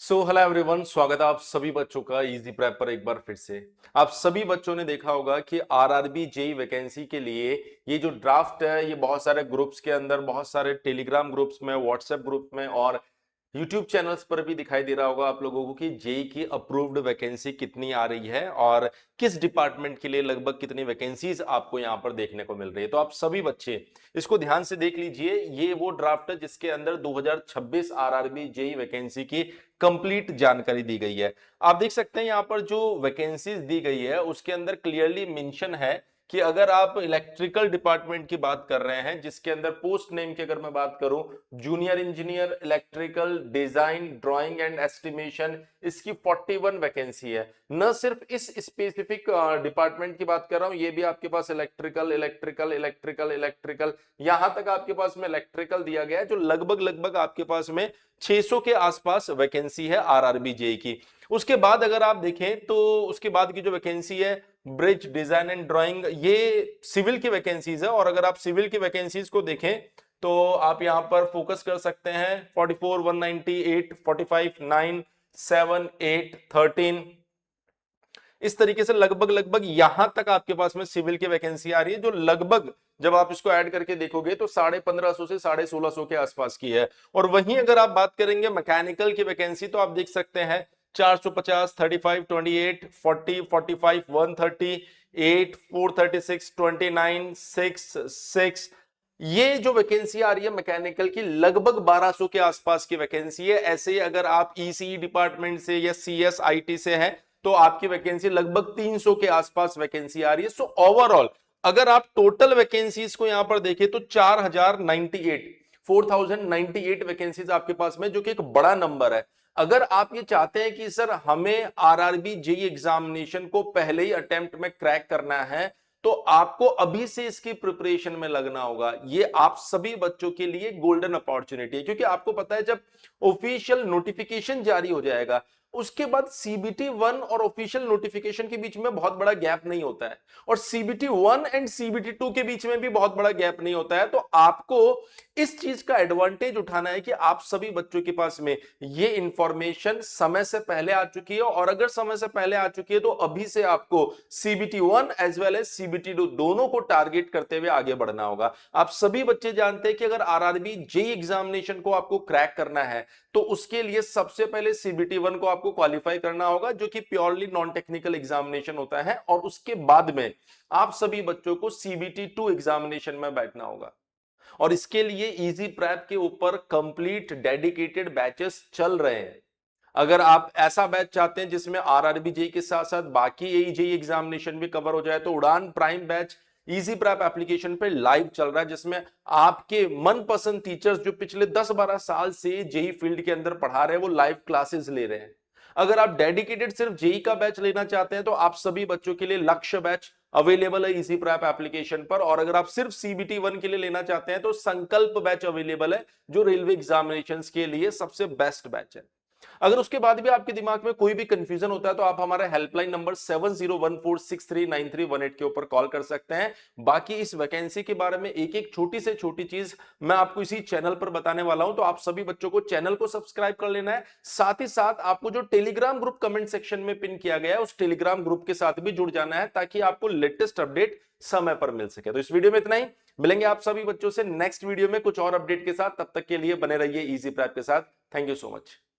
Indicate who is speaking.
Speaker 1: Hello everyone, स्वागत है आप सभी बच्चों का इजी प्रेप पर एक बार फिर से। आप सभी बच्चों ने देखा होगा कि आरआरबी जेई वैकेंसी के लिए ये जो ड्राफ्ट है ये बहुत सारे ग्रुप्स के अंदर, बहुत सारे टेलीग्राम ग्रुप्स में, व्हाट्सएप ग्रुप में और यूट्यूब चैनल्स पर भी दिखाई दे रहा होगा आप लोगों को कि जेई की अप्रूव्ड वैकेंसी कितनी आ रही है और किस डिपार्टमेंट के लिए लगभग कितनी वैकेंसीज आपको यहां पर देखने को मिल रही है। तो आप सभी बच्चे इसको ध्यान से देख लीजिए। ये वो ड्राफ्ट है जिसके अंदर 2026 आरआरबी जेई वैकेंसी की कंप्लीट जानकारी दी गई है। आप देख सकते हैं यहां पर जो वैकेंसीज दी गई है उसके अंदर क्लियरली मेंशन है कि अगर आप इलेक्ट्रिकल डिपार्टमेंट की बात कर रहे हैं, जिसके अंदर पोस्ट नेम की अगर मैं बात करूं, junior engineer electrical design drawing and estimation, इसकी 41 वैकेंसी है। न सिर्फ इस स्पेसिफिक डिपार्टमेंट की बात कर रहा हूं, ये भी आपके पास इलेक्ट्रिकल इलेक्ट्रिकल इलेक्ट्रिकल इलेक्ट्रिकल यहां तक आपके पास में इलेक्ट्रिकल दिया गया है, जो लगभग लगभग आपके पास में 600 के आसपास वैकेंसी है आरआरबी जेई की। उसके बाद अगर आप देखें तो उसके बाद की जो वैकेंसी है ब्रिज डिजाइन एंड ड्राइंग, ये सिविल की वैकेंसीज है। और अगर आप सिविल की वैकेंसीज को देखें तो आप यहां पर फोकस कर सकते हैं 44 198 45 9 7 8 13, इस तरीके से लगभग लगभग यहां तक आपके पास में सिविल की वैकेंसी आ रही है, जो लगभग जब आप इसको ऐड करके देखोगे तो 1550 से 1650 के आसपास की है। और वहीं अगर आप बात करेंगे मैकेनिकल की वैकेंसी तो आप देख सकते हैं 450 35 28 40 45 130 8 436 29 6 6, ये जो वैकेंसी आ रही है मैकेनिकल की लगभग 1200 के आसपास की वैकेंसी है। ऐसे ही अगर आप ईसीई डिपार्टमेंट से या सीएस आईटी से हैं तो आपकी वैकेंसी लगभग 300 के आसपास वैकेंसी आ रही है। सो ओवरऑल अगर आप टोटल वैकेंसीज को यहां पर देखें तो 4098 वैकेंसीज आपके पास में, जो कि एक बड़ा नंबर है। अगर आप ये चाहते हैं कि सर हमें आरआरबी जेई एग्जामिनेशन को पहले ही अटेम्प्ट में क्रैक करना है, तो आपको अभी से इसकी प्रिपरेशन में लगना होगा। ये आप सभी बच्चों के लिए गोल्डन अपॉर्चुनिटी है, क्योंकि आपको पता है जब ऑफिशियल नोटिफिकेशन जारी हो जाएगा उसके बाद सीबीटी 1 और ऑफिशियल नोटिफिकेशन के बीच में बहुत बड़ा गैप नहीं होता है, और सीबीटी 1 एंड सीबीटी 2 के बीच में भी बहुत बड़ा गैप नहीं होता है। तो आपको इस चीज का एडवांटेज उठाना है कि आप सभी बच्चों के पास में ये इंफॉर्मेशन समय से पहले आ चुकी है, और अगर समय से पहले आ चुकी है तो अभी से आपको CBT 1 as well as CBT 2 दोनों को टारगेट करते हुए आगे बढ़ना होगा। आप सभी बच्चे जानते हैं कि अगर आरआरबी जेई एग्जामिनेशन को आपको क्रैक करना है तो उसके लिए सबसे पहले सीबीटी 1 को आपको क्वालिफाई करना होगा, जो कि प्योरली नॉन टेक्निकल एग्जामिनेशन होता है, और उसके बाद में आप सभी बच्चों को सीबीटी 2 एग्जामिनेशन में बैठना होगा। और इसके लिए इजी प्रेप के ऊपर कंप्लीट डेडिकेटेड बैचेस चल रहे हैं। अगर आप ऐसा बैच चाहते हैं जिसमें आरआरबी जेई के साथ साथ बाकी एई एग्जामिनेशन भी कवर हो जाए, तो उड़ान prime batch easy prep application पे लाइव चल रहा है, जिसमें आपके मनपसंद टीचर्स जो पिछले 10-12 साल से जेई फील्ड के अंदर पढ़ा रहे हैं वो लाइव क्लासेस ले रहे हैं। अगर आप डेडिकेटेड सिर्फ जेई का बैच लेना चाहते हैं तो आप सभी बच्चों के लिए लक्ष्य बैच अवेलेबल है इजी प्रेप एप्लीकेशन पर। और अगर आप सिर्फ सीबीटी 1 के लिए लेना चाहते हैं तो संकल्प बैच अवेलेबल है, जो रेलवे एग्जामिनेशन के लिए सबसे बेस्ट बैच है। अगर उसके बाद भी आपके दिमाग में कोई भी कंफ्यूजन होता है तो आप हमारे हेल्पलाइन नंबर 7014639318 के ऊपर कॉल कर सकते हैं। बाकी इस वैकेंसी के बारे में एक एक छोटी से छोटी चीज मैं आपको इसी चैनल पर बताने वाला हूं, तो आप सभी बच्चों को चैनल को सब्सक्राइब कर लेना है। साथ ही साथ आपको जो टेलीग्राम ग्रुप कमेंट सेक्शन में पिन किया गया है उस टेलीग्राम ग्रुप के साथ भी जुड़ जाना है, ताकि आपको लेटेस्ट अपडेट समय पर मिल सके। तो इस वीडियो में इतना ही, मिलेंगे आप सभी बच्चों से नेक्स्ट वीडियो में कुछ और अपडेट के साथ। तब तक के लिए बने रहिए इजी प्रेप के साथ। Thank you so much.